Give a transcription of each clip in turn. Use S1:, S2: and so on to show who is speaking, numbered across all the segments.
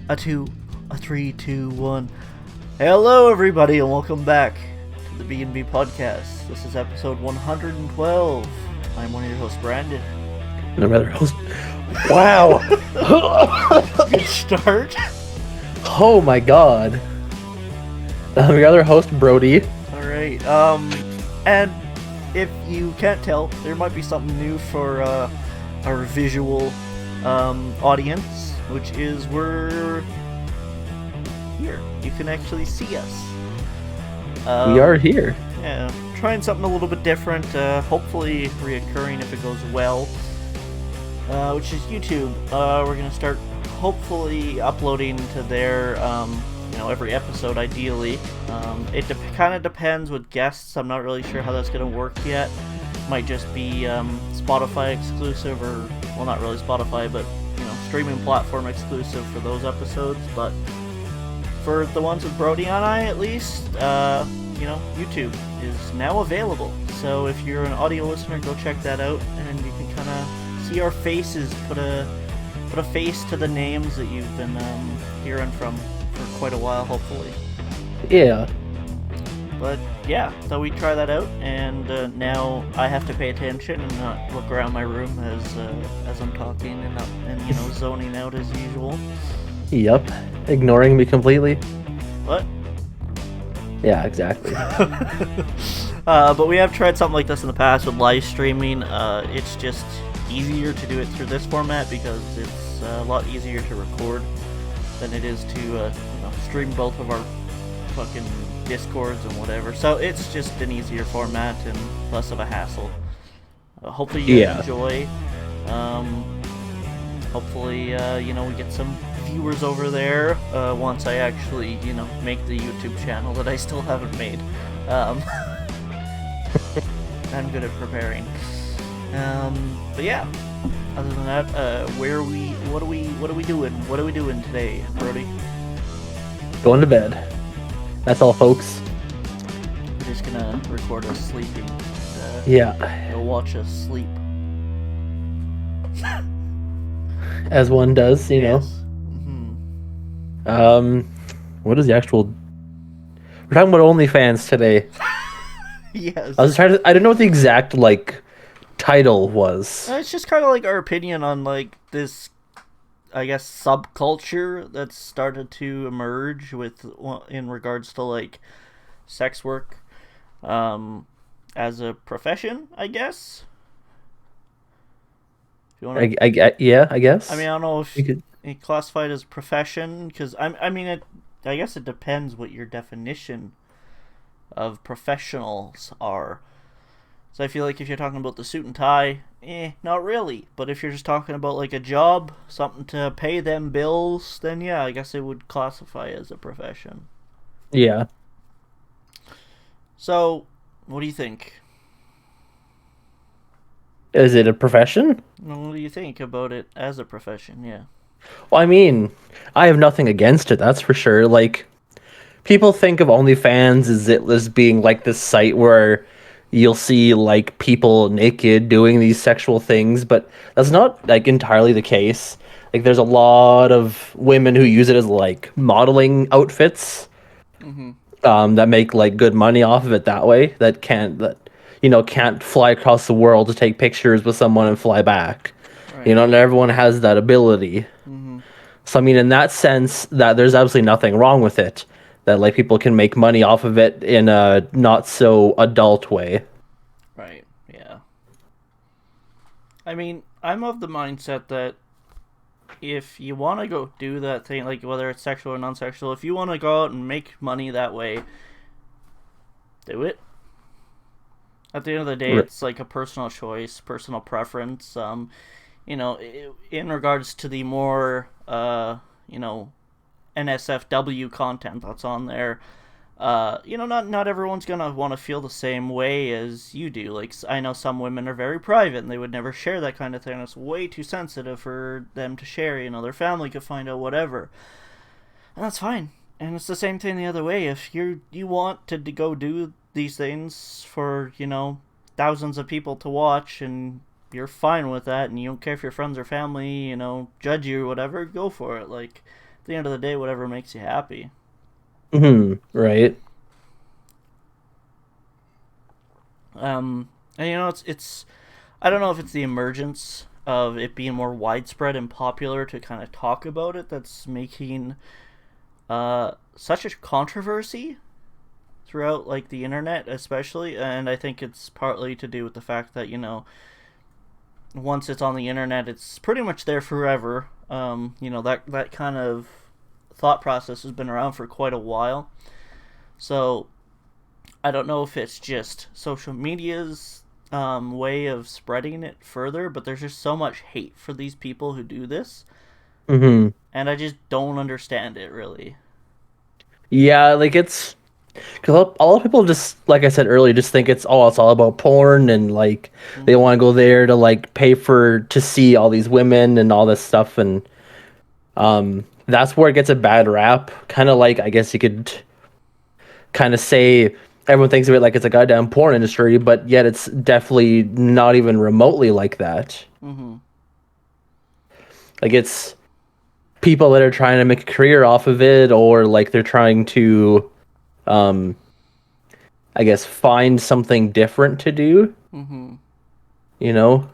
S1: A two, a three, two, one. Hello, everybody, and welcome back to the B&B podcast. This is episode 112. I'm one of your hosts, Brandon.
S2: And I'm other host. Wow.
S1: Good start.
S2: Oh my god. I'm your other host, Brody.
S1: All right. And if you can't tell, there might be something new for our visual audience, which is we're here. You can actually see us.
S2: We are here.
S1: Yeah, trying something a little bit different, hopefully reoccurring if it goes well, which is YouTube. We're going to start hopefully uploading to their, every episode ideally. It kind of depends with guests. I'm not really sure how that's going to work yet. Might just be Spotify exclusive, or, well, not really Spotify, but, streaming platform exclusive for those episodes. But for the ones with Brody and I, at least, YouTube is now available. So if you're an audio listener, go check that out, and you can kind of see our faces, put a face to the names that you've been hearing from for quite a while, hopefully.
S2: Yeah.
S1: But yeah, so we try that out, and now I have to pay attention and not look around my room as I'm talking and zoning out as usual.
S2: Yep. Ignoring me completely.
S1: What?
S2: Yeah, exactly.
S1: But we have tried something like this in the past with live streaming. It's just easier to do it through this format because it's a lot easier to record than it is to stream both of our fucking Discords and whatever. So it's just an easier format and less of a hassle. Hopefully you enjoy. Hopefully we get some viewers over there once I actually make the YouTube channel that I still haven't made. I'm good at preparing. But yeah, other than that, what are we doing? What are we doing today, Brody?
S2: Going to bed. That's all, folks.
S1: We're just gonna record us sleeping.
S2: Yeah.
S1: You'll watch us sleep.
S2: As one does, you know.
S1: Mm-hmm.
S2: What is the actual... We're talking about OnlyFans today.
S1: Yes.
S2: I didn't know what the exact, title was.
S1: It's just kind of like our opinion on, this, I guess, subculture that's started to emerge in regards to, sex work as a profession, I guess. If you wanna...
S2: I guess.
S1: I mean, I don't know if you classify it as profession, because, I guess it depends what your definition of professionals are. So I feel like if you're talking about the suit and tie, not really. But if you're just talking about, a job, something to pay them bills, then yeah, I guess it would classify as a profession.
S2: Yeah.
S1: So, what do you think?
S2: Is it a profession?
S1: What do you think about it as a profession, yeah?
S2: Well, I mean, I have nothing against it, that's for sure. People think of OnlyFans as being this site where you'll see people naked doing these sexual things, but that's not entirely the case. There's a lot of women who use it as modeling outfits.
S1: Mm-hmm.
S2: That make good money off of it that way, that can't fly across the world to take pictures with someone and fly back.
S1: Right.
S2: Not everyone has that ability.
S1: Mm-hmm.
S2: So I mean, in that sense, that there's absolutely nothing wrong with it. That people can make money off of it in a not so adult way.
S1: Right. Yeah. I mean, I'm of the mindset that if you want to go do that thing, whether it's sexual or non-sexual, if you want to go out and make money that way, do it. At the end of the day, it's a personal choice, personal preference. In regards to the more, NSFW content that's on there, not everyone's gonna want to feel the same way as you do. I know some women are very private and they would never share that kind of thing. It's way too sensitive for them to share. Their family could find out, whatever, and that's fine. And it's the same thing the other way. If you want to go do these things for thousands of people to watch, and you're fine with that, and you don't care if your friends or family, judge you or whatever, go for it. at the end of the day, whatever makes you happy.
S2: Right.
S1: And it's I don't know if it's the emergence of it being more widespread and popular to kind of talk about it that's making such a controversy throughout like the internet especially, and I think it's partly to do with the fact that once it's on the internet it's pretty much there forever. That kind of thought process has been around for quite a while, so I don't know if it's just social media's way of spreading it further, but there's just so much hate for these people who do this,
S2: hmm
S1: and I just don't understand it really.
S2: Yeah, like it's because a lot of people just, like I said earlier, just think it's all about porn and like they
S1: Mm-hmm.
S2: want to go there to like pay for to see all these women and all this stuff, and that's where it gets a bad rap. Kind of like I guess you could kind of say everyone thinks of it like it's a goddamn porn industry, but yet it's definitely not even remotely like that.
S1: Mm-hmm.
S2: Like it's people that are trying to make a career off of it, or like they're trying to, um, I guess, find something different to do.
S1: Mm-hmm.
S2: You know?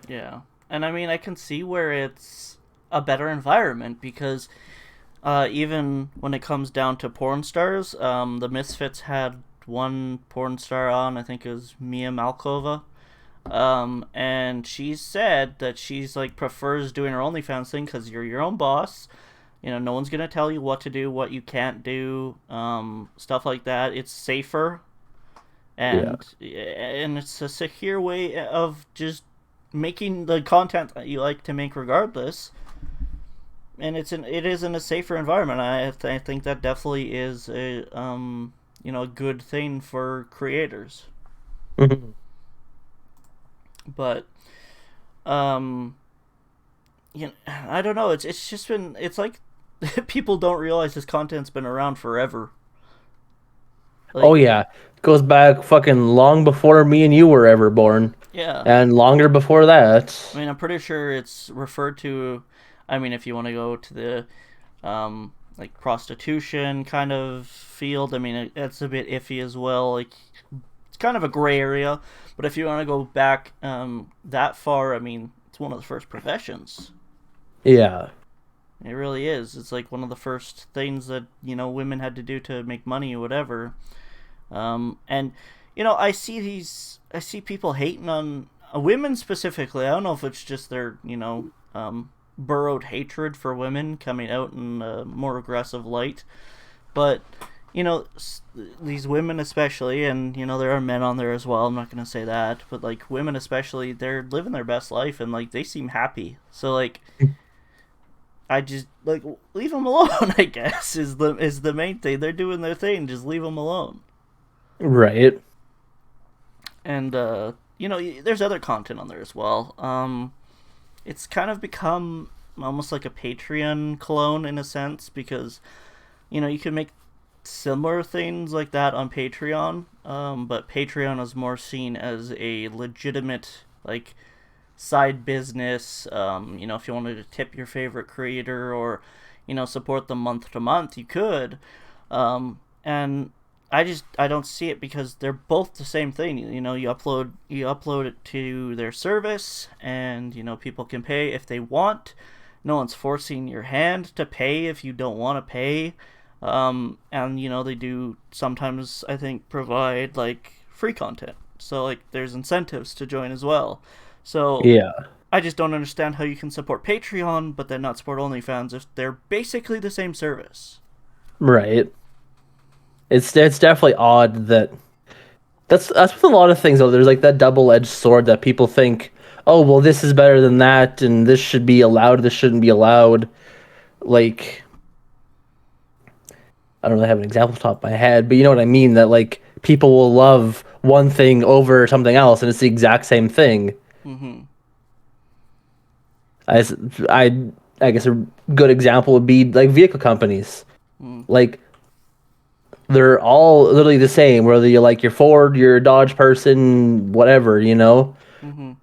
S1: Yeah, and I mean I can see where it's a better environment because even when it comes down to porn stars, the Misfits had one porn star on. I think it was Mia Malkova. And she said that she's like prefers doing her OnlyFans thing because you're your own boss. No one's gonna tell you what to do, what you can't do, stuff like that. It's safer,
S2: Yeah.
S1: and it's a secure way of just making the content that you like to make, regardless. And it is in a safer environment. I think that definitely is a good thing for creators.
S2: Mhm.
S1: But um I don't know. It's just been it's like people don't realize this content's been around forever.
S2: Oh
S1: Like
S2: yeah, goes back fucking long before me and you were ever born,
S1: yeah,
S2: and longer before
S1: I
S2: that.
S1: mean I'm pretty sure it's referred to. I mean if you want to go to the like prostitution kind of field, I mean it's a bit iffy as well. Like it's kind of a gray area, but if you want to go back that far, I mean it's one of the first professions.
S2: Yeah.
S1: It really is. It's like one of the first things that women had to do to make money or whatever. And I see people hating on women specifically. I don't know if it's just their burrowed hatred for women coming out in a more aggressive light, but these women especially, and there are men on there as well. I'm not gonna say that, but like women especially, they're living their best life and like they seem happy. So like I just like leave them alone. I guess is the main thing. They're doing their thing. Just leave them alone.
S2: Right.
S1: And there's other content on there as well. It's kind of become almost like a Patreon clone in a sense because you can make similar things like that on Patreon. But Patreon is more seen as a legitimate like side business. If you wanted to tip your favorite creator or support them month to month, you could. And I don't see it because they're both the same thing. You upload it to their service, and people can pay if they want. No one's forcing your hand to pay if you don't want to pay. And they do sometimes I think provide like free content. So like there's incentives to join as well. So
S2: Yeah.
S1: I just don't understand how you can support Patreon but then not support OnlyFans if they're basically the same service.
S2: Right. It's definitely odd that that's with a lot of things though. There's like that double-edged sword that people think, oh well, this is better than that, and this should be allowed, this shouldn't be allowed. Like I don't really have an example off the top of my head, but you know what I mean. That like people will love one thing over something else, and it's the exact same thing.
S1: Mhm.
S2: I, s- I, I guess a good example would be like vehicle companies.
S1: Mm.
S2: Like they're all literally the same, whether you're like your Ford, your Dodge person, whatever, you know.
S1: Mhm.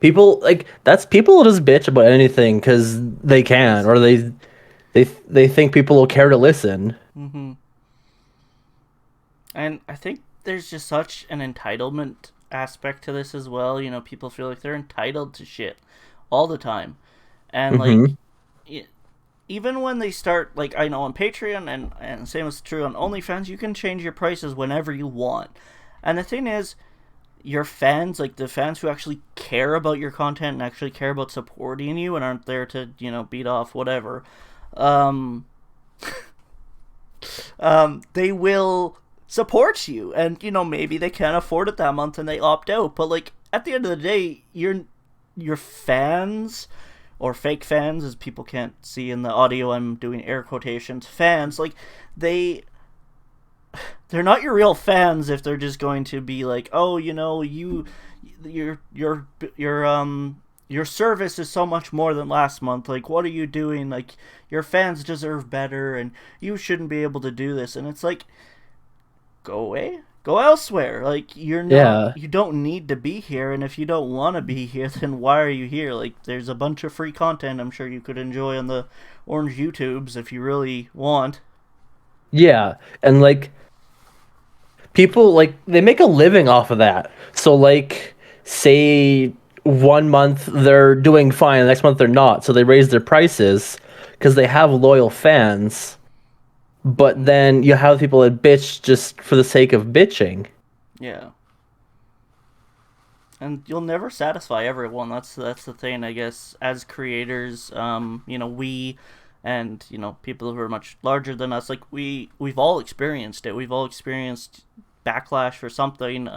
S2: People like that's people just bitch about anything because they can, or they think people will care to listen.
S1: Mm-hmm. And I think there's just such an entitlement aspect to this as well. You know, people feel like they're entitled to shit all the time. And, like,
S2: Hmm.
S1: even when they start, like, I know on Patreon, and same is true on OnlyFans, you can change your prices whenever you want. And the thing is, your fans, like the fans who actually care about your content and actually care about supporting you and aren't there to, beat off whatever, um, they will support you. And, maybe they can't afford it that month and they opt out. But, like, at the end of the day, your fans, or fake fans, as people can't see in the audio, I'm doing air quotations, fans, like, they're not your real fans if they're just going to be like, oh, your service is so much more than last month. Like, what are you doing? Like, your fans deserve better, and you shouldn't be able to do this. And it's like, go away, go elsewhere. Like,
S2: Yeah,
S1: you don't need to be here, and if you don't want to be here, then why are you here? Like, there's a bunch of free content I'm sure you could enjoy on the orange YouTubes if you really want.
S2: yeah, and like people like they make a living off of that. So like, say 1 month they're doing fine, the next month they're not. So they raise their prices because they have loyal fans. But
S1: Mm-hmm.
S2: then you have people that bitch just for the sake of bitching.
S1: Yeah. And you'll never satisfy everyone. That's the thing, I guess. As creators, we and people who are much larger than us, like we've all experienced it. We've all experienced backlash for something,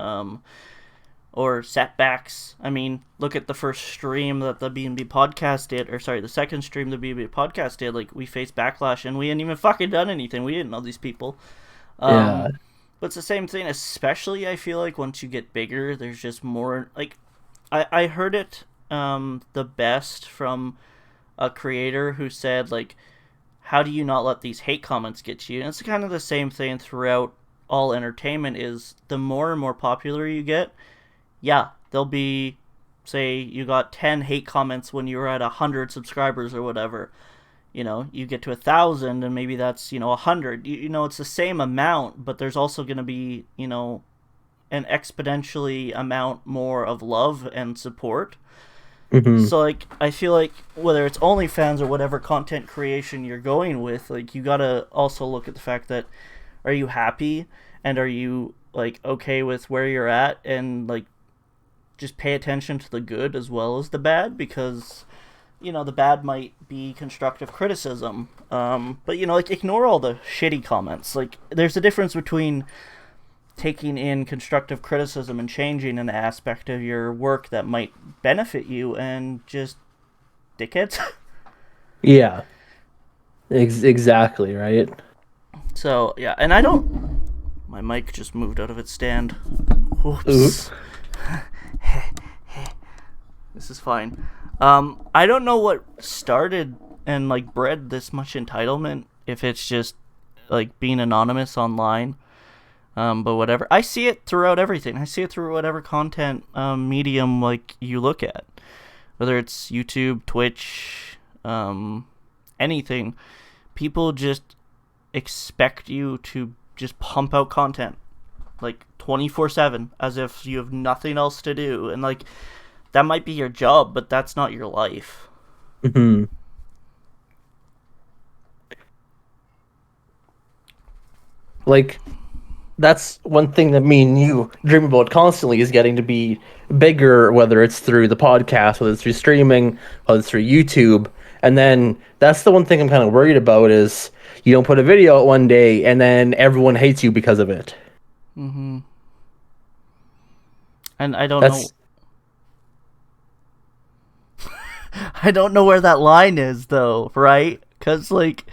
S1: or setbacks. I mean, look at the first stream that the B&B podcast did, or sorry, the second stream the B&B podcast did. Like, we faced backlash, and we hadn't even fucking done anything. We didn't know these people.
S2: Yeah.
S1: But it's the same thing, especially I feel like once you get bigger, there's just more, like, I heard it the best from a creator who said, like, how do you not let these hate comments get you? And it's kind of the same thing throughout all entertainment, is the more and more popular you get, yeah, there'll be, say you got 10 hate comments when you were at 100 subscribers or whatever. You get to 1,000 and maybe that's 100. It's the same amount, but there's also going to be an exponentially amount more of love and support.
S2: Hmm.
S1: So, like, I feel like whether it's OnlyFans or whatever content creation you're going with, like, you gotta also look at the fact that, are you happy, and are you, like, okay with where you're at, and, like, just pay attention to the good as well as the bad, because the bad might be constructive criticism. But like, ignore all the shitty comments. Like, there's a difference between taking in constructive criticism and changing an aspect of your work that might benefit you, and just dickheads.
S2: Yeah. Exactly, right?
S1: So yeah, and I don't. My mic just moved out of its stand. Whoops.
S2: Oops.
S1: This is fine. I don't know what started and, like, bred this much entitlement. If it's just, like, being anonymous online. But whatever. I see it throughout everything. I see it through whatever content medium, like, you look at. Whether it's YouTube, Twitch, anything. People just expect you to just pump out content, like, 24/7, as if you have nothing else to do. And, like, that might be your job, but that's not your life.
S2: Hmm. Like that's one thing that me and you dream about constantly is getting to be bigger, whether it's through the podcast, whether it's through streaming, whether it's through YouTube. And then that's the one thing I'm kind of worried about is you don't put a video out one day and then everyone hates you because of it.
S1: Mm-hmm. And I don't know.
S2: That's
S1: I don't know where that line is, though, right? Because, like,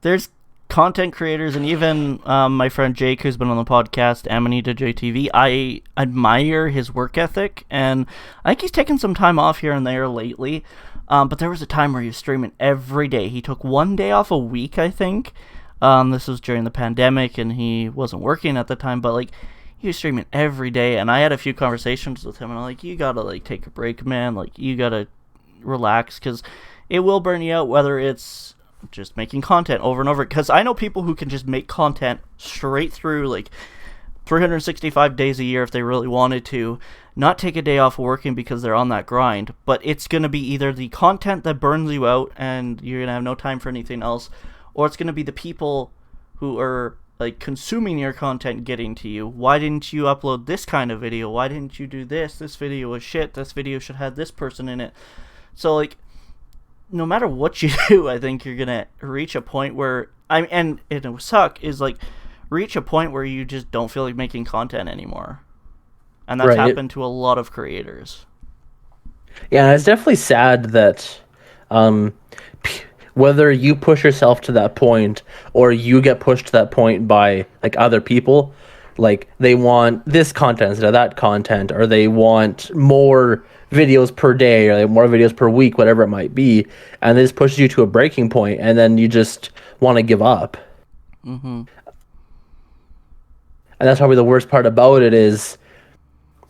S1: there's content creators, and even my friend Jake, who's been on the podcast, Amanita JTV, I admire his work ethic, and I think he's taken some time off here and there lately. But there was a time where he was streaming every day. He took one day off a week, I think. This was during the pandemic, and he wasn't working at the time, but, like, he was streaming every day, and I had a few conversations with him, and I'm like, you gotta like take a break, man. Like, you gotta relax, because it will burn you out, whether it's just making content over and over. Because I know people who can just make content straight through, like 365 days a year if they really wanted to, not take a day off working because they're on that grind. But it's going to be either the content that burns you out and you're going to have no time for anything else, or it's going to be the people who are like consuming your content getting to you. Why didn't you upload this kind of video? Why didn't you do this? This video was shit. This video should have this person in it. So like, no matter what you do, I think you're going to reach a point where, and it would suck, is like, reach a point where you just don't feel like making content anymore. And that's happened to a lot of creators.
S2: Yeah, it's definitely sad that whether you push yourself to that point or you get pushed to that point by like other people, like they want this content instead of that content, or they want more videos per day, or they want more videos per week, whatever it might be, and this pushes you to a breaking point, and then you just want to give up.
S1: Mm-hmm.
S2: And that's probably the worst part about it is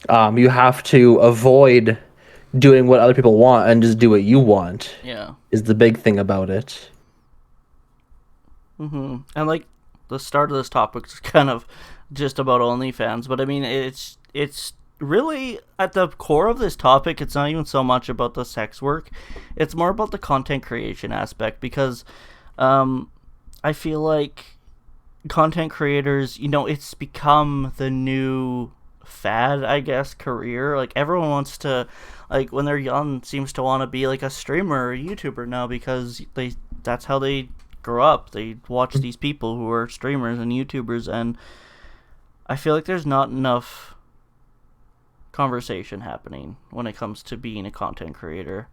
S2: you have to avoid doing what other people want and just do what you want.
S1: Yeah.
S2: Is the big thing about it.
S1: Mm-hmm. And like the start of this topic is kind of just about OnlyFans, but I mean it's really at the core of this topic. It's not even so much about the sex work; it's more about the content creation aspect, because I feel like content creators, it's become the new fad, I guess, career. Like everyone wants to, like when they're young, seems to want to be like a streamer or a YouTuber now, because that's how they grow up. They watch these people who are streamers and YouTubers, and I feel like there's not enough conversation happening when it comes to being a content creator.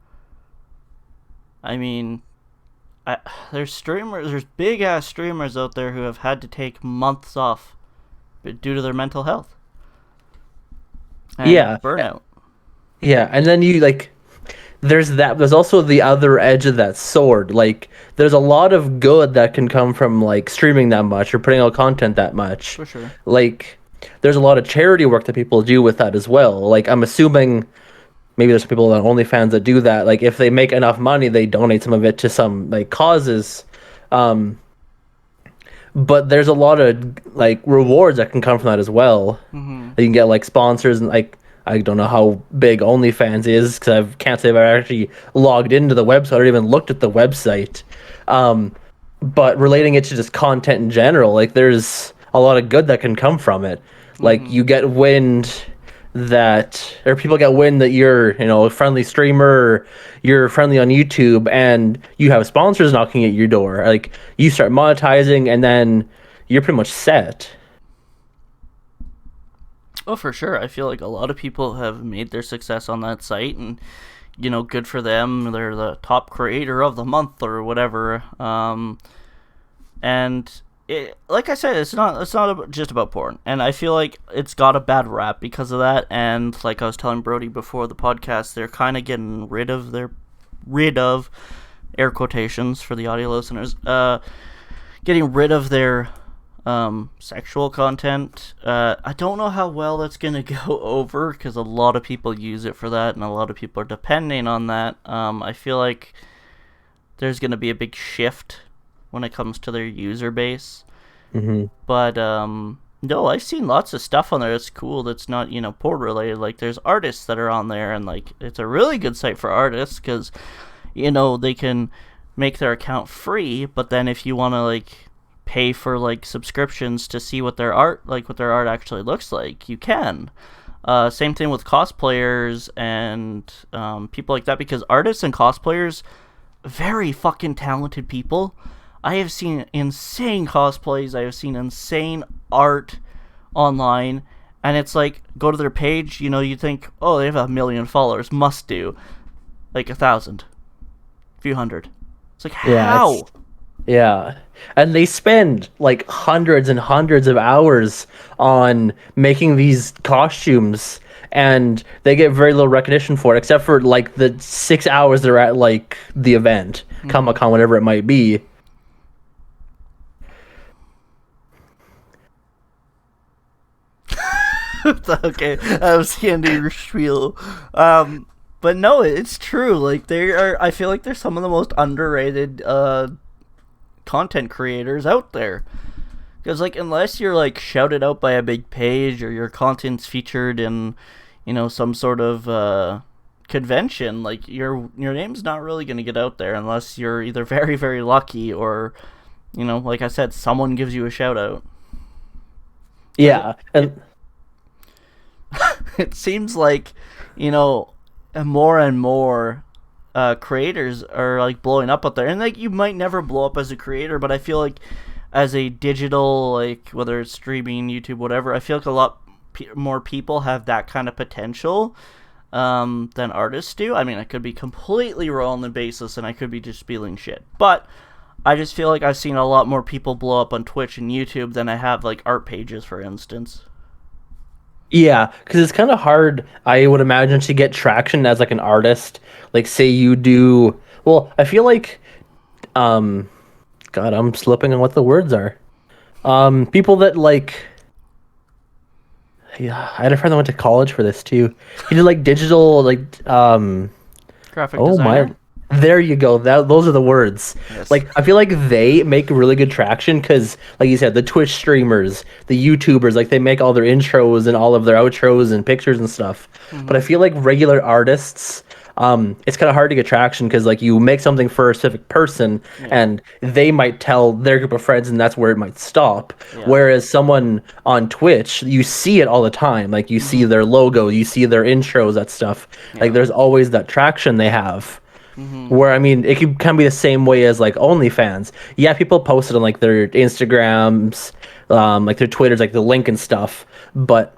S1: I mean, there's big ass streamers out there who have had to take months off due to their mental health. And burnout.
S2: Yeah, and then you like, there's also the other edge of that sword. Like, there's a lot of good that can come from like streaming that much or putting out content that much.
S1: For sure.
S2: Like, there's a lot of charity work that people do with that as well. Like, I'm assuming maybe there's some people on OnlyFans that do that. Like, if they make enough money, they donate some of it to some like causes. But there's a lot of like rewards that can come from that as well.
S1: Mm-hmm.
S2: You can get like sponsors, and like I don't know how big OnlyFans is because I can't say if I actually logged into the website or even looked at the website. But relating it to just content in general, like there's a lot of good that can come from it. Like you get wind that, or people get wind that you're, a friendly streamer, or you're friendly on YouTube, and you have sponsors knocking at your door. Like you start monetizing, and then you're pretty much set.
S1: Oh, for sure. I feel like a lot of people have made their success on that site, and good for them. They're the top creator of the month or whatever. And like I said, it's not just about porn, and I feel like it's got a bad rap because of that. And like I was telling Brody before the podcast, they're kind of getting rid of air quotations for the audio listeners, getting rid of their sexual content. I don't know how well that's gonna go over, because a lot of people use it for that, and a lot of people are depending on that. I feel like there's gonna be a big shift when it comes to their user base.
S2: Mm-hmm.
S1: But no, I've seen lots of stuff on there that's cool, that's not porn related. Like there's artists that are on there, and like it's a really good site for artists, because they can make their account free, but then if you want to like pay for like subscriptions to see what their art actually looks like, you can. Same thing with cosplayers and people like that, because artists and cosplayers, very fucking talented people. I have seen insane cosplays. I have seen insane art online, and it's like, go to their page, you think, oh, they have 1 million followers, must do like 1,000, a few hundred. It's like, how?
S2: Yeah, and they spend like hundreds and hundreds of hours on making these costumes, and they get very little recognition for it, except for like the 6 hours they're at like the event, Comic-Con, whatever it might be.
S1: Okay, that was the end of your spiel. But no, it's true. Like they are. I feel like they're some of the most underrated content creators out there. Because like unless you're like shouted out by a big page or your content's featured in, some sort of convention, like your name's not really gonna get out there unless you're either very very lucky or, like I said, someone gives you a shout out.
S2: Yeah, and
S1: It seems like, more and more creators are like blowing up out there, and like you might never blow up as a creator, but I feel like as a digital, like whether it's streaming, YouTube, whatever, I feel like a lot more people have that kind of potential than artists do. I mean, I could be completely wrong on the basis, and I could be just spilling shit, but I just feel like I've seen a lot more people blow up on Twitch and YouTube than I have like art pages, for instance.
S2: yeah, because it's kind of hard, I would imagine, to get traction as like an artist. Like, say you do. Well, I feel like, God, I'm slipping on what the words are. People that like. Yeah, I had a friend that went to college for this too. He did like digital, like
S1: Graphic
S2: oh
S1: designer.
S2: my, there you go. Those are the words.
S1: Yes.
S2: Like I feel like they make really good traction because, like you said, the Twitch streamers, the YouTubers, like they make all their intros and all of their outros and pictures and stuff. But I feel like regular artists, it's kind of hard to get traction because like you make something for a specific person and they might tell their group of friends and that's where it might stop.
S1: Yeah.
S2: Whereas someone on Twitch, you see it all the time. Like you see their logo, you see their intros, that stuff. Like there's always that traction they have. Where I mean, it can be the same way as like OnlyFans. Yeah, people post it on like their Instagrams, like their Twitters, like the link and stuff. But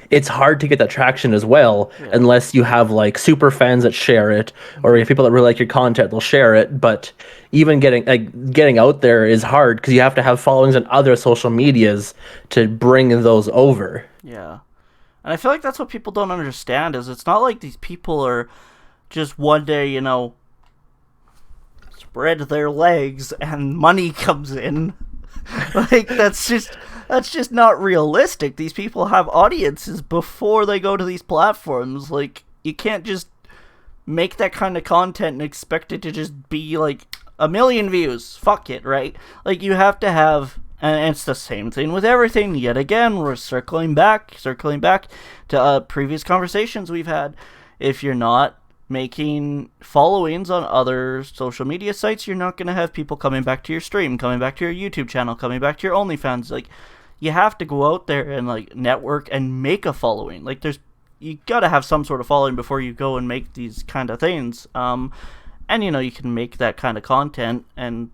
S2: it's hard to get that traction as well unless you have like super fans that share it, or if people that really like your content, they'll share it. But even getting out there is hard because you have to have followings on other social medias to bring those over.
S1: Yeah. And I feel like that's what people don't understand is it's not like these people are just one day, spread their legs and money comes in. Like that's just not realistic. These people have audiences before they go to these platforms. Like you can't just make that kind of content and expect it to just be like 1 million views. Fuck it, right? Like you have to have, and it's the same thing with everything. Yet again, we're circling back to previous conversations we've had. If you're not making followings on other social media sites, you're not going to have people coming back to your stream, coming back to your YouTube channel, coming back to your OnlyFans. Like, you have to go out there and, like, network and make a following. Like, you got to have some sort of following before you go and make these kind of things. And, you can make that kind of content,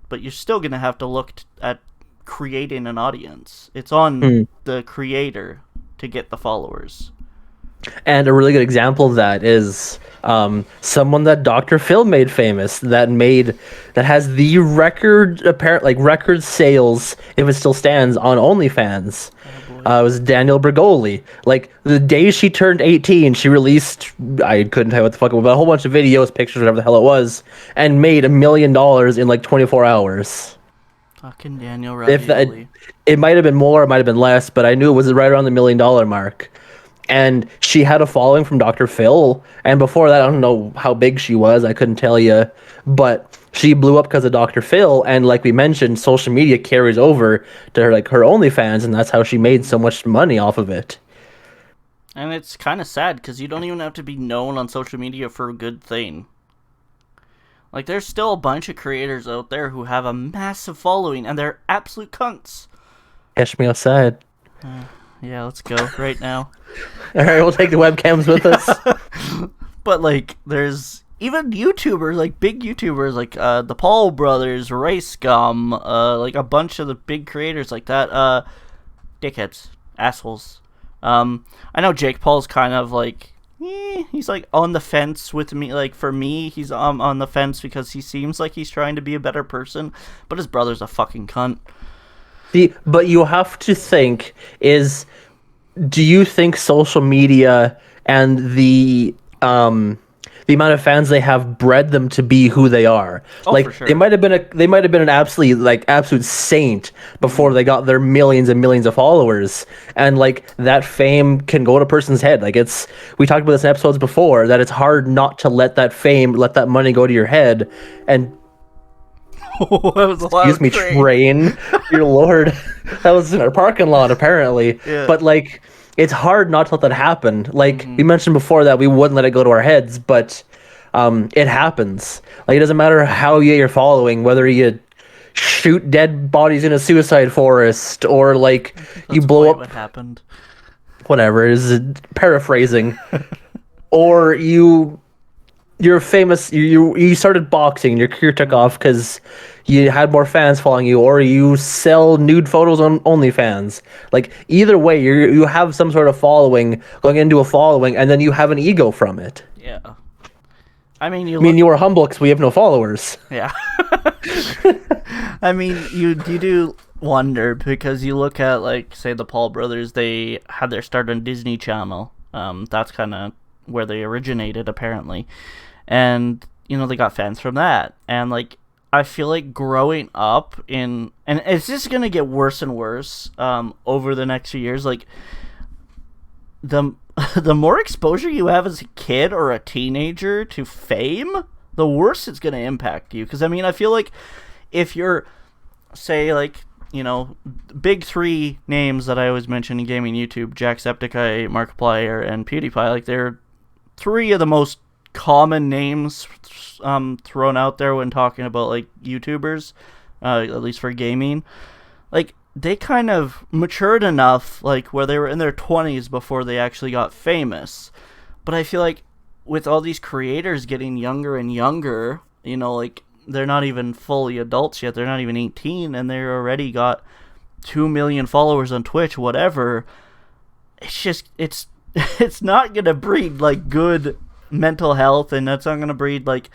S1: but you're still going to have to look at creating an audience. It's on the creator to get the followers.
S2: And a really good example of that is someone that Dr. Phil made famous that has the record sales, if it still stands, on OnlyFans. It was Daniel Bergoli. Like the day she turned 18, she released, I couldn't tell you what the fuck it was, but a whole bunch of videos, pictures, whatever the hell it was, and made $1 million in like 24 hours.
S1: Fucking Daniel Ravioli.
S2: It might have been more, it might have been less, but I knew it was right around the $1 million mark. And she had a following from Dr. Phil, and before that, I don't know how big she was, I couldn't tell you, but she blew up because of Dr. Phil, and like we mentioned, social media carries over to her OnlyFans, and that's how she made so much money off of it.
S1: And it's kind of sad, because you don't even have to be known on social media for a good thing. Like, there's still a bunch of creators out there who have a massive following, and they're absolute cunts.
S2: Catch me outside.
S1: Yeah, let's go right now.
S2: All right, we'll take the webcams with us.
S1: But like, there's even YouTubers, like big YouTubers, like the Paul brothers, Ray Scum, like a bunch of the big creators like that. Dickheads, assholes. I know Jake Paul's kind of like, he's like on the fence with me. Like for me, he's on the fence because he seems like he's trying to be a better person, but his brother's a fucking cunt.
S2: But you have to think do you think social media and the the amount of fans they have bred them to be who they are.
S1: Oh,
S2: Like
S1: for sure.
S2: they might have been an absolute saint before they got their millions and millions of followers, and like that fame can go to a person's head. Like we talked about this in episodes before, that it's hard not to let that money go to your head. And
S1: That was a loud
S2: excuse me, train. Your lord, that was in our parking lot apparently.
S1: Yeah.
S2: But like, it's hard not to let that happen. Like we mentioned before, that we wouldn't let it go to our heads, but it happens. Like, it doesn't matter how you're following, whether you shoot dead bodies in a suicide forest, or like you blow up
S1: what happened.
S2: whatever, is paraphrasing, or you're famous, you started boxing and your career took off because you had more fans following you, or you sell nude photos on OnlyFans. Like, either way, you have some sort of following, going into a following, and then you have an ego from it.
S1: Yeah. I mean,
S2: you are humble because we have no followers.
S1: Yeah. I mean, you do wonder, because you look at, like, say, the Paul brothers, they had their start on Disney Channel. That's kind of where they originated, apparently. And, they got fans from that. And, like, I feel like growing up and it's just going to get worse and worse over the next few years. Like, the more exposure you have as a kid or a teenager to fame, the worse it's going to impact you. Because, I mean, I feel like if you're, say, like, big three names that I always mention in gaming YouTube, Jacksepticeye, Markiplier, and PewDiePie, like, they're three of the most common names thrown out there when talking about, like, YouTubers, at least for gaming. Like, they kind of matured enough, like, where they were in their 20s before they actually got famous. But I feel like with all these creators getting younger and younger, like, they're not even fully adults yet. They're not even 18, and they already got 2 million followers on Twitch, whatever. It's just, it's not going to breed, like, good mental health, and that's not going to breed, like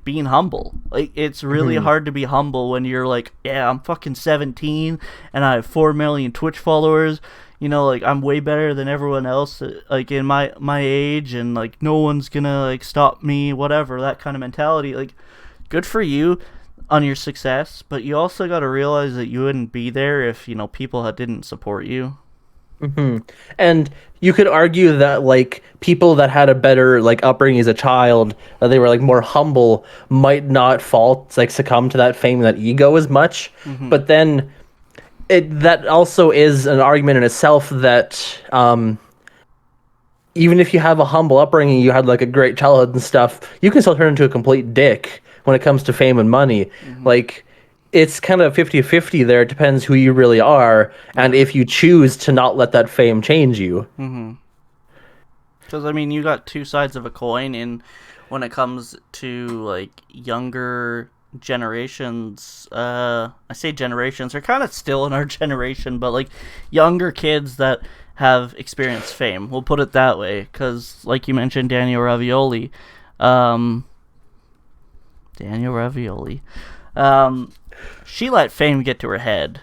S1: being humble. Like, it's really hard to be humble when you're like, yeah, I'm fucking 17 and I have 4 million Twitch followers. Like, I'm way better than everyone else, like, in my age, and, like, no one's gonna, like, stop me, whatever, that kind of mentality. Like, good for you on your success, but you also got to realize that you wouldn't be there if, people didn't support you.
S2: And you could argue that, like, people that had a better, like, upbringing as a child, they were, like, more humble, might not succumb to that fame, that ego as much. But then that also is an argument in itself, that even if you have a humble upbringing, you had, like, a great childhood and stuff, you can still turn into a complete dick when it comes to fame and money. Like, it's kind of 50-50 there. It depends who you really are, and if you choose to not let that fame change you.
S1: Because, I mean, you got two sides of a coin, and when it comes to, like, younger generations, I say generations, they're kind of still in our generation, but, like, younger kids that have experienced fame, we'll put it that way, because, like you mentioned, Daniel Ravioli, she let fame get to her head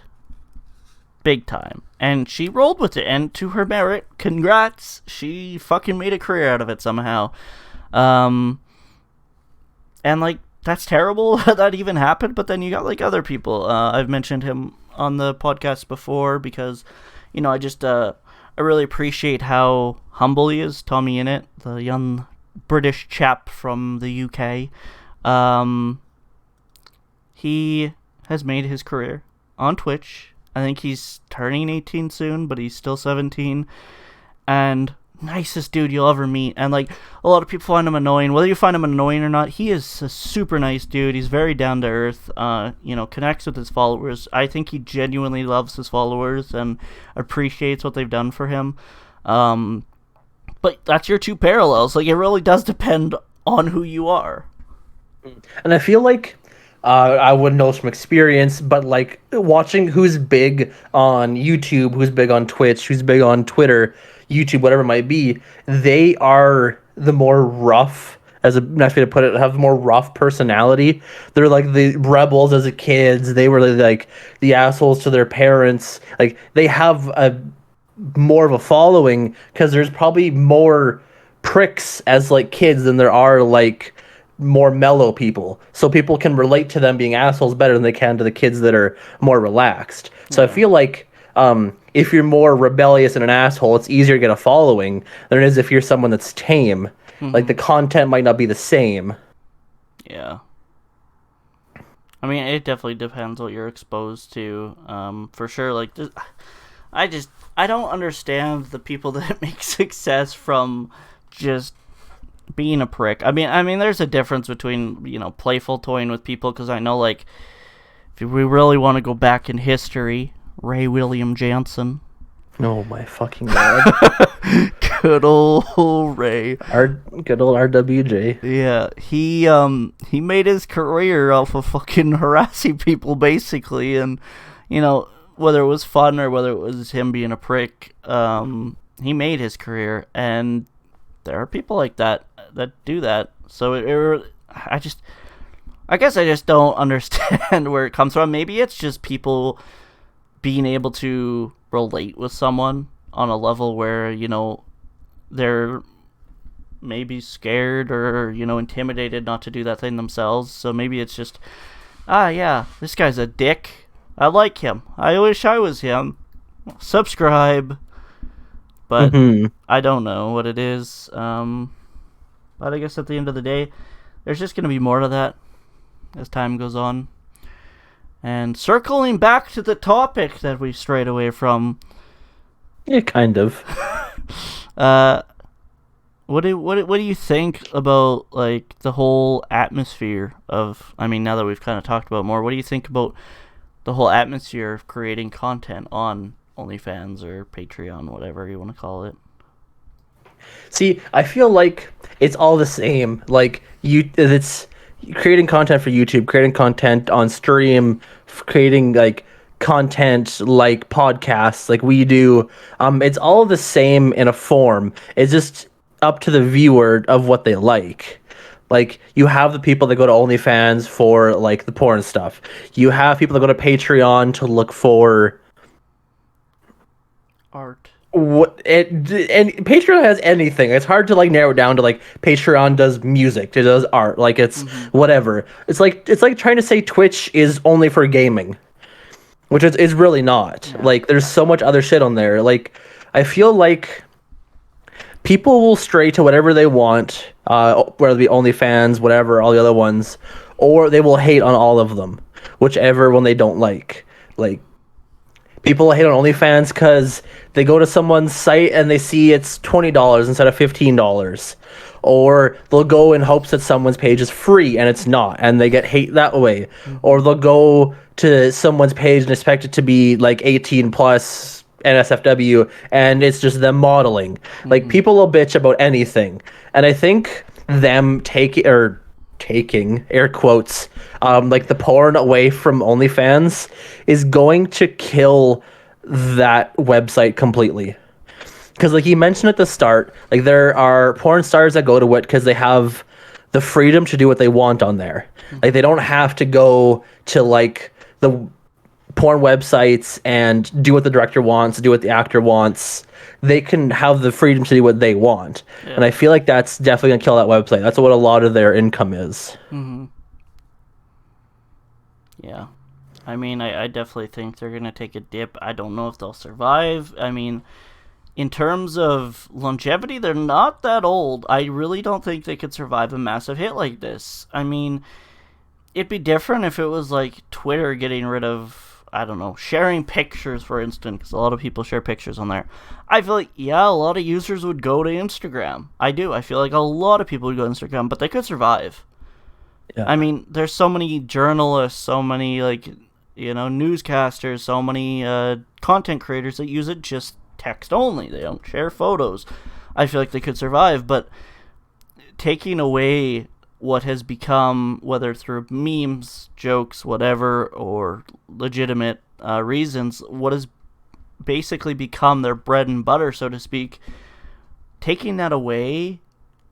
S1: big time, and she rolled with it, and to her merit, congrats, she fucking made a career out of it somehow. And, like, that's terrible that even happened, but then you got, like, other people. I've mentioned him on the podcast before because, I really appreciate how humble he is. Tommy Innit, the young British chap from the UK. He has made his career on Twitch. I think he's turning 18 soon, but he's still 17. And nicest dude you'll ever meet. And, like, a lot of people find him annoying. Whether you find him annoying or not, he is a super nice dude. He's very down to earth. Connects with his followers. I think he genuinely loves his followers and appreciates what they've done for him. But that's your two parallels. Like, it really does depend on who you are.
S2: And I feel like I wouldn't know from experience, but, like, watching who's big on YouTube, who's big on Twitch, who's big on Twitter, YouTube, whatever it might be, they are the more rough, as a nice way to put it, have the more rough personality. They're like the rebels as a kids. They were like the assholes to their parents. Like, they have more of a following because there's probably more pricks as like kids than there are like more mellow people. So people can relate to them being assholes better than they can to the kids that are more relaxed. So I
S1: Yeah.
S2: feel like if you're more rebellious and an asshole, it's easier to get a following than it is if you're someone that's tame. Like the content might not be the same.
S1: Yeah. I mean, it definitely depends what you're exposed to. For sure, like I don't understand the people that make success from just being a prick. I mean, there's a difference between playful toying with people, because I know, like, if we really want to go back in history, Ray William Johnson.
S2: Oh my fucking god.
S1: Good old Ray.
S2: Good old RWJ.
S1: Yeah, he made his career off of fucking harassing people, basically, and whether it was fun or whether it was him being a prick, he made his career, and there are people like that do that. So I guess I just don't understand where it comes from. Maybe it's just people being able to relate with someone on a level where they're maybe scared or intimidated not to do that thing themselves. So maybe it's just, yeah, this guy's a dick, I like him, I wish I was him, subscribe. But I don't know what it is. But I guess at the end of the day, there's just going to be more to that as time goes on. And circling back to the topic that we strayed away from.
S2: Yeah, kind of.
S1: What do you think about, like, the whole atmosphere of? I mean, now that we've kind of talked about more, what do you think about the whole atmosphere of creating content on OnlyFans or Patreon, whatever you want to call it?
S2: See, I feel like it's all the same. Like it's creating content for YouTube, creating content on stream, creating like content like podcasts, like we do. It's all the same in a form. It's just up to the viewer of what they like. Like, you have the people that go to OnlyFans for like the porn stuff. You have people that go to Patreon to look for
S1: Art.
S2: and Patreon has anything. It's hard to like narrow it down to like Patreon does music, it does art, like it's whatever. It's like trying to say Twitch is only for gaming, which is really not.
S1: Yeah.
S2: Like, there's so much other shit on there. Like, I feel like people will stray to whatever they want, whether it be OnlyFans, whatever, all the other ones, or they will hate on all of them, whichever one they don't like. Like, people hate on OnlyFans because they go to someone's site and they see it's $20 instead of $15. Or they'll go in hopes that someone's page is free and it's not, and they get hate that way. Or they'll go to someone's page and expect it to be like 18 plus NSFW, and it's just them modeling. Like, people will bitch about anything. And I think them taking air quotes like the porn away from OnlyFans is going to kill that website completely. Because like you mentioned at the start, like there are porn stars that go to it because they have the freedom to do what they want on there. Like, they don't have to go to like the porn websites and do what the director wants, do what the actor wants. They can have the freedom to do what they want. Yeah. And I feel like that's definitely going to kill that website. That's what a lot of their income is.
S1: Yeah. I mean, I definitely think they're going to take a dip. I don't know if they'll survive. I mean, in terms of longevity, they're not that old. I really don't think they could survive a massive hit like this. I mean, it'd be different if it was like Twitter getting rid of, I don't know, sharing pictures, for instance, because a lot of people share pictures on there. I feel like, yeah, a lot of users would go to Instagram. I do. I feel like a lot of people would go to Instagram, but they could survive. Yeah. I mean, there's so many journalists, so many, like, newscasters, so many content creators that use it just text only. They don't share photos. I feel like they could survive, but taking away what has become, whether through memes, jokes, whatever, or legitimate reasons, what has basically become their bread and butter, so to speak, taking that away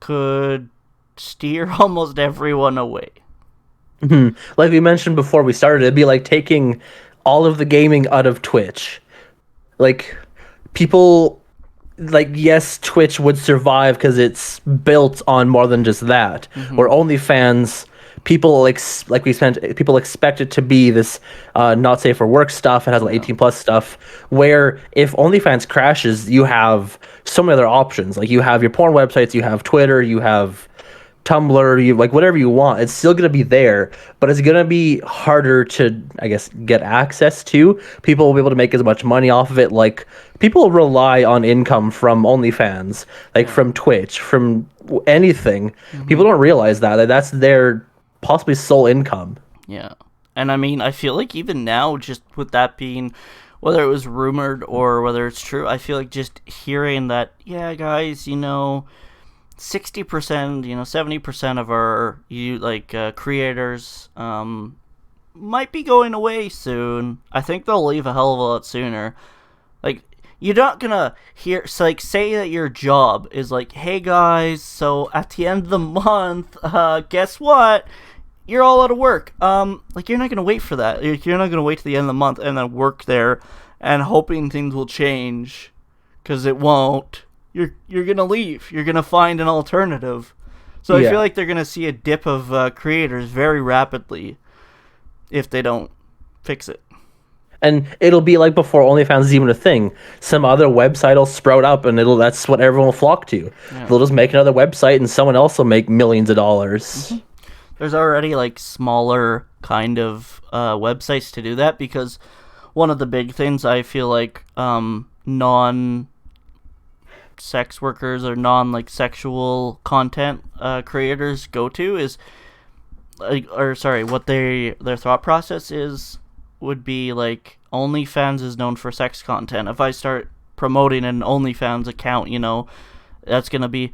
S1: could steer almost everyone away.
S2: Like we mentioned before we started, it'd be like taking all of the gaming out of Twitch. Like, people like, yes, Twitch would survive because it's built on more than just that. Or OnlyFans, people expect it to be this not safe for work stuff. It has like 18 plus stuff. Where if OnlyFans crashes, you have so many other options. Like you have your porn websites, you have Twitter, you have Tumblr, you like whatever you want. It's still gonna be there, but it's gonna be harder to, I guess, get access to. People will be able to make as much money off of it. Like people rely on income from OnlyFans, like from Twitch, from anything. People don't realize that that's their possibly sole income.
S1: Yeah. And I mean, I feel like even now, just with that being, whether it was rumored or whether it's true, I feel like just hearing that, yeah, guys, 60%, 70% of our creators might be going away soon. I think they'll leave a hell of a lot sooner. Like, you're not gonna hear, so, like, say that your job is like, hey guys, so at the end of the month, guess what? You're all out of work. Like, you're not gonna wait for that. You're not gonna wait to the end of the month and then work there and hoping things will change, because it won't. You're gonna leave. You're gonna find an alternative. So I feel like they're gonna see a dip of creators very rapidly if they don't fix it.
S2: And it'll be like before OnlyFans is even a thing. Some other website will sprout up, and that's what everyone will flock to. Yeah. They'll just make another website, and someone else will make millions of dollars.
S1: There's already like smaller kind of websites to do that, because one of the big things I feel like non-sex workers or sexual content creators go to is what their thought process would be like, OnlyFans is known for sex content. If I start promoting an OnlyFans account, that's gonna be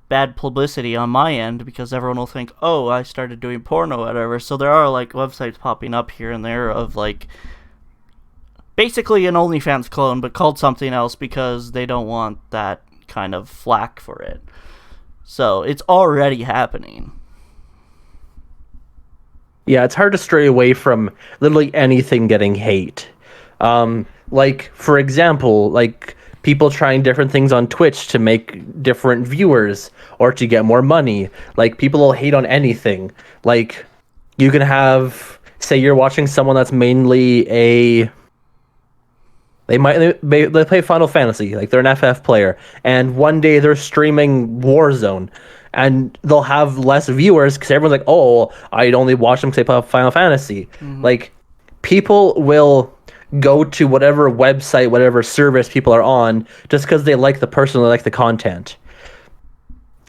S1: bad publicity on my end, because everyone will think, oh, I started doing porno or whatever. So there are like websites popping up here and there of like basically an OnlyFans clone, but called something else because they don't want that kind of flack for it. So it's already happening.
S2: Yeah, it's hard to stray away from literally anything getting hate. Like, for example, like people trying different things on Twitch to make different viewers or to get more money. Like, people will hate on anything. Like, you can have, say you're watching someone that's mainly they play Final Fantasy, like they're an FF player, and one day they're streaming Warzone, and they'll have less viewers because everyone's like, oh, I'd only watch them because they play Final Fantasy. Like, people will go to whatever website, whatever service people are on, just because they like the person, they like the content.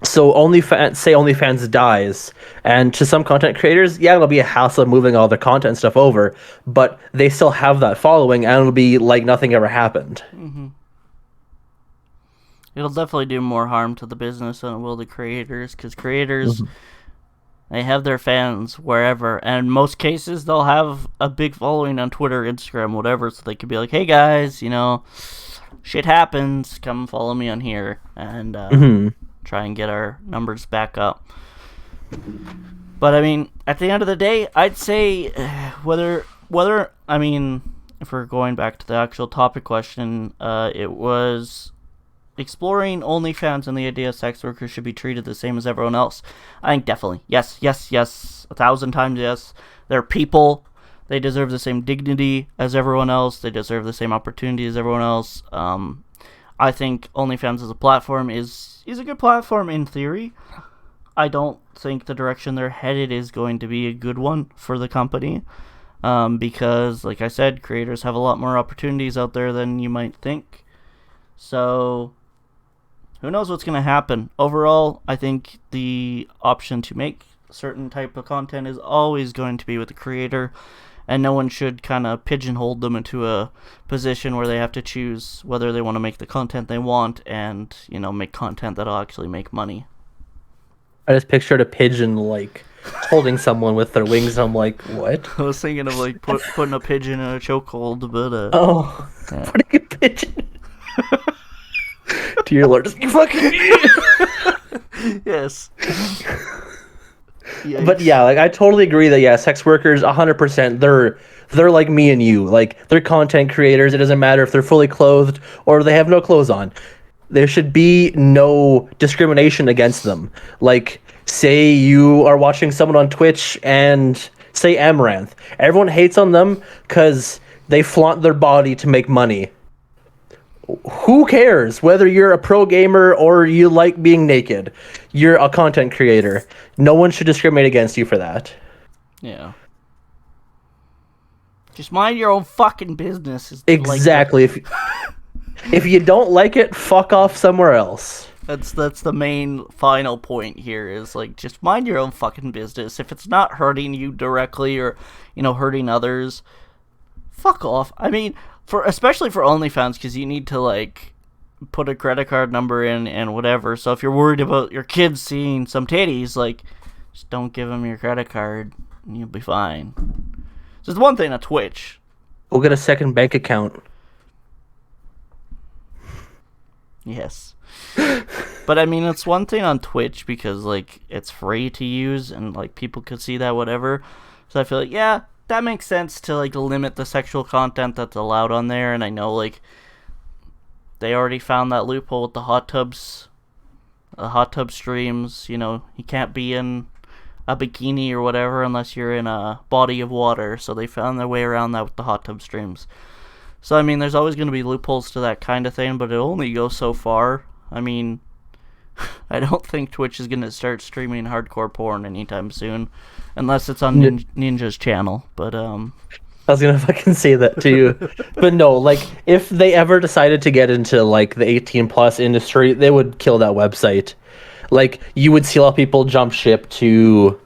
S2: So OnlyFans dies, and to some content creators, yeah, it'll be a hassle moving all their content stuff over, but they still have that following, and it'll be like nothing ever happened.
S1: It'll definitely do more harm to the business than it will the creators, because creators, they have their fans wherever, and in most cases, they'll have a big following on Twitter, Instagram, whatever, so they could be like, hey guys, shit happens, come follow me on here, and try and get our numbers back up. But I mean, at the end of the day, I'd say whether I mean, if we're going back to the actual topic question, it was exploring OnlyFans and the idea sex workers should be treated the same as everyone else. I think definitely yes, 1,000 times yes. They're people. They deserve the same dignity as everyone else. They deserve the same opportunity as everyone else. I think OnlyFans as a platform is a good platform in theory. I don't think the direction they're headed is going to be a good one for the company, because, like I said, creators have a lot more opportunities out there than you might think. So, who knows what's going to happen. Overall, I think the option to make certain type of content is always going to be with the creator, and no one should kind of pigeonhole them into a position where they have to choose whether they want to make the content they want and, make content that'll actually make money.
S2: I just pictured a pigeon, like, holding someone with their wings, and I'm like, what?
S1: I was thinking of, like, putting a pigeon in a chokehold, but,
S2: yeah. Putting a pigeon... Dear Lord, just fucking...
S1: Yes.
S2: Yikes. But yeah, like, I totally agree that, yeah, sex workers, 100%, they're like me and you. Like, they're content creators. It doesn't matter if they're fully clothed or they have no clothes on. there should be no discrimination against them. Like, say you are watching someone on Twitch and say Amaranth. Everyone hates on them because they flaunt their body to make money. Who cares whether you're a pro gamer or you like being naked? You're a content creator. No one should discriminate against you for that.
S1: Yeah. Just mind your own fucking business.
S2: Exactly. If you don't like it, fuck off somewhere else.
S1: That's the main final point here is, like, just mind your own fucking business. If it's not hurting you directly or, hurting others, fuck off. I mean, especially for OnlyFans, because you need to, like, put a credit card number in and whatever. So if you're worried about your kids seeing some titties, like, just don't give them your credit card and you'll be fine. So it's one thing on Twitch.
S2: We'll get a second bank account.
S1: Yes. But I mean, it's one thing on Twitch because, like, it's free to use and, like, people could see that, whatever. So I feel like, yeah, that makes sense to, like, limit the sexual content that's allowed on there. And I know, like, they already found that loophole with the hot tub streams. You can't be in a bikini or whatever unless you're in a body of water. So they found their way around that with the hot tub streams. So, I mean, there's always going to be loopholes to that kind of thing, but it only goes so far. I mean, I don't think Twitch is going to start streaming hardcore porn anytime soon, unless it's on Ninja's channel, but,
S2: I was going to fucking say that to you. But no, like, if they ever decided to get into, like, the 18-plus industry, they would kill that website. Like, you would see a lot of people jump ship to...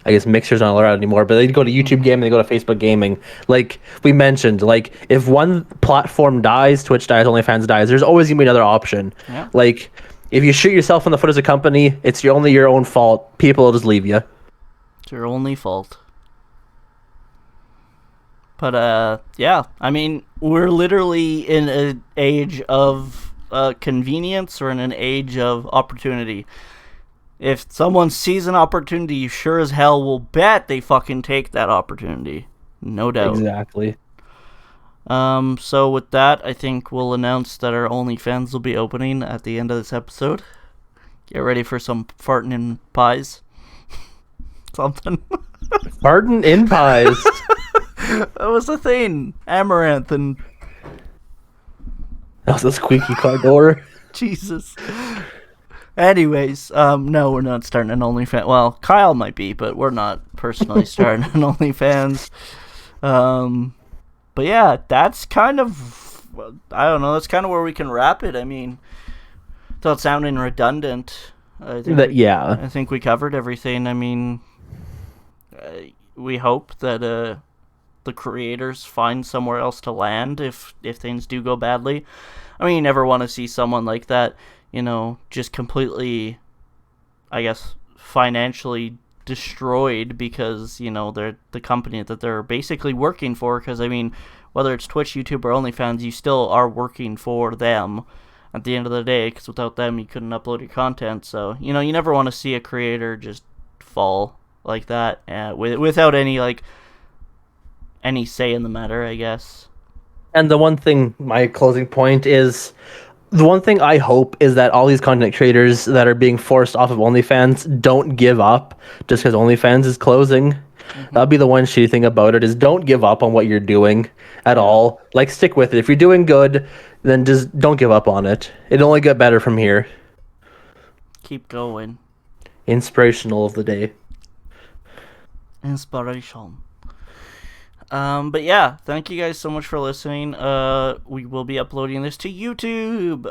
S2: I guess Mixer's not allowed anymore, but they go to YouTube Gaming, they go to Facebook Gaming. Like we mentioned, like if one platform dies, Twitch dies, OnlyFans dies, there's always gonna be another option.
S1: Yeah.
S2: Like if you shoot yourself in the foot as a company, it's only your own fault. People will just leave you.
S1: It's your only fault. But yeah, I mean, we're literally in an age of convenience or in an age of opportunity. If someone sees an opportunity, you sure as hell will bet they fucking take that opportunity. No doubt.
S2: Exactly.
S1: So with that, I think we'll announce that our OnlyFans will be opening at the end of this episode. Get ready for some farting in pies. Something.
S2: Farting in pies.
S1: That was the thing. Amaranth and...
S2: That was a squeaky car door.
S1: Jesus. Anyways, no, we're not starting an OnlyFans. Well, Kyle might be, but we're not personally starting an OnlyFans. But yeah, that's kind of, I don't know, that's kind of where we can wrap it. I mean, without sounding redundant, I think we covered everything. I mean, we hope that the creators find somewhere else to land if things do go badly. I mean, you never want to see someone like that, just completely, I guess, financially destroyed because, they're the company that they're basically working for. Because, I mean, whether it's Twitch, YouTube, or OnlyFans, you still are working for them at the end of the day, because without them, you couldn't upload your content. So, you never want to see a creator just fall like that without any say in the matter, I guess.
S2: And the one thing, my closing point is, the one thing I hope is that all these content creators that are being forced off of OnlyFans don't give up just because OnlyFans is closing. Mm-hmm. That'll be the one shitty thing about it, is don't give up on what you're doing at all. Like, stick with it. If you're doing good, then just don't give up on it. It'll only get better from here.
S1: Keep going.
S2: Inspirational of the day.
S1: Inspiration. But yeah, thank you guys so much for listening. We will be uploading this to YouTube.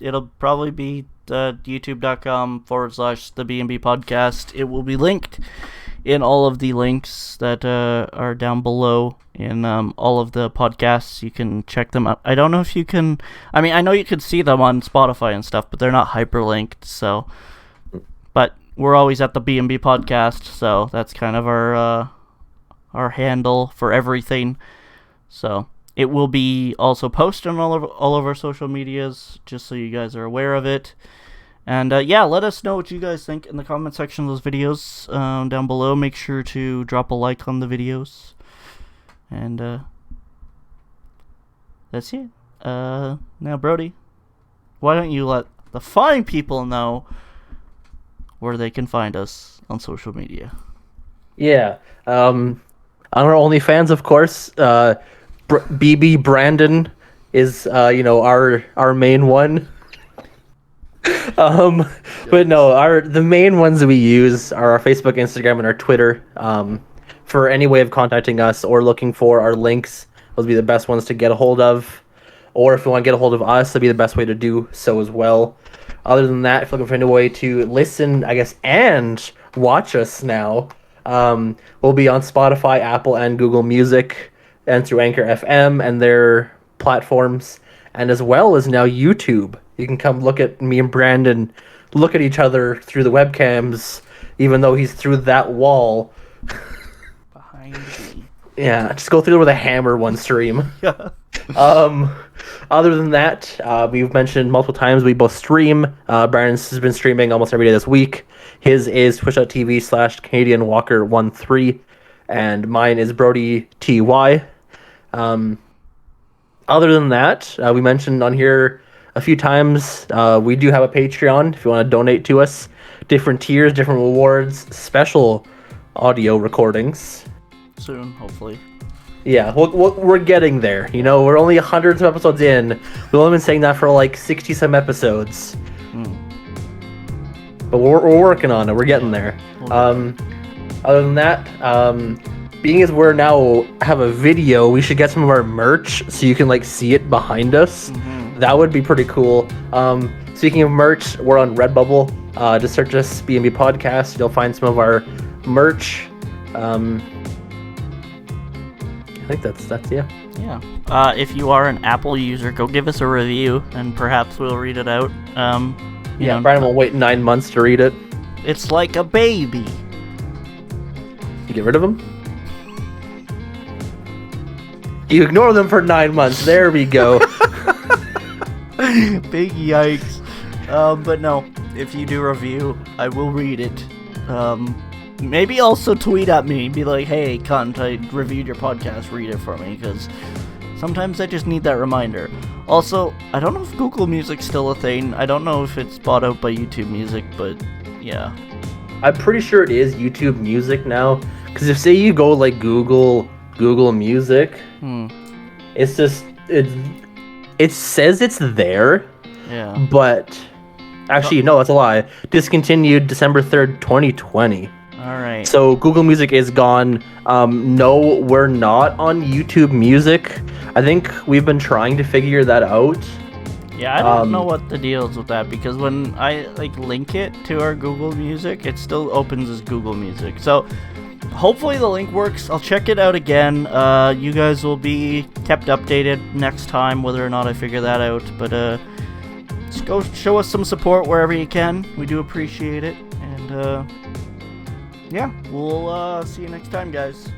S1: It'll probably be youtube.com/the B&B podcast. It will be linked in all of the links that are down below in all of the podcasts. You can check them out. I don't know if you can... I mean, I know you can see them on Spotify and stuff, but they're not hyperlinked, so... But we're always at the B&B podcast, so that's kind of our handle for everything. So it will be also posted on all of our social medias, just so you guys are aware of it. And yeah, let us know what you guys think in the comment section of those videos down below. Make sure to drop a like on the videos. And that's it. Now, Brody, why don't you let the fine people know where they can find us on social media?
S2: Yeah. On our OnlyFans, of course, BB Brandon is our main one. But no, the main ones we use are our Facebook, Instagram, and our Twitter. For any way of contacting us or looking for our links, those would be the best ones to get a hold of. Or if you want to get a hold of us, that'd be the best way to do so as well. Other than that, if you're looking for any way to listen, I guess, and watch us now, we'll be on Spotify, Apple, and Google Music, and through Anchor FM and their platforms, and as well as now YouTube. You can come look at me and Brandon look at each other through the webcams, even though he's through that wall.
S1: Behind me.
S2: Yeah, just go through there with a hammer one stream.
S1: Yeah.
S2: Other than that, we've mentioned multiple times we both stream. Brandon's has been streaming almost every day this week. His is twitch.tv/CanadianWalker13, and mine is Brody TY. Other than that, we mentioned on here a few times, we do have a Patreon if you want to donate to us. Different tiers, different rewards, special audio recordings.
S1: Soon, hopefully.
S2: Yeah, we're getting there. You know, we're only hundreds of episodes in. We've only been saying that for like 60-some episodes. But we're working on it. We're getting there. Other than that, being as we're now have a video, we should get some of our merch so you can like see it behind us. That would be pretty cool. Speaking of merch, we're on Redbubble. Just search us B&B Podcast. You'll find some of our merch. I think that's yeah.
S1: Yeah. If you are an Apple user, go give us a review, and perhaps we'll read it out.
S2: Brian will wait 9 months to read it.
S1: It's like a baby.
S2: You get rid of them? You ignore them for 9 months. There we go.
S1: Big yikes. But no, if you do review, I will read it. Maybe also tweet at me, be like, hey, cunt, I reviewed your podcast, read it for me, because sometimes I just need that reminder. Also, I don't know if Google Music's still a thing. I don't know if it's bought out by YouTube Music, but yeah.
S2: I'm pretty sure it is YouTube Music now, because if, say, you go, like, Google Music, it's just, it says it's there,
S1: yeah.
S2: But, actually, no, that's a lie. Discontinued December 3rd, 2020.
S1: Alright.
S2: So Google Music is gone. No, we're not on YouTube Music. I think we've been trying to figure that out.
S1: Yeah, I don't know what the deal is with that, because when I link it to our Google Music, it still opens as Google Music. So hopefully the link works. I'll check it out again. You guys will be kept updated next time whether or not I figure that out. But just go show us some support wherever you can. We do appreciate it. And yeah, we'll see you next time, guys.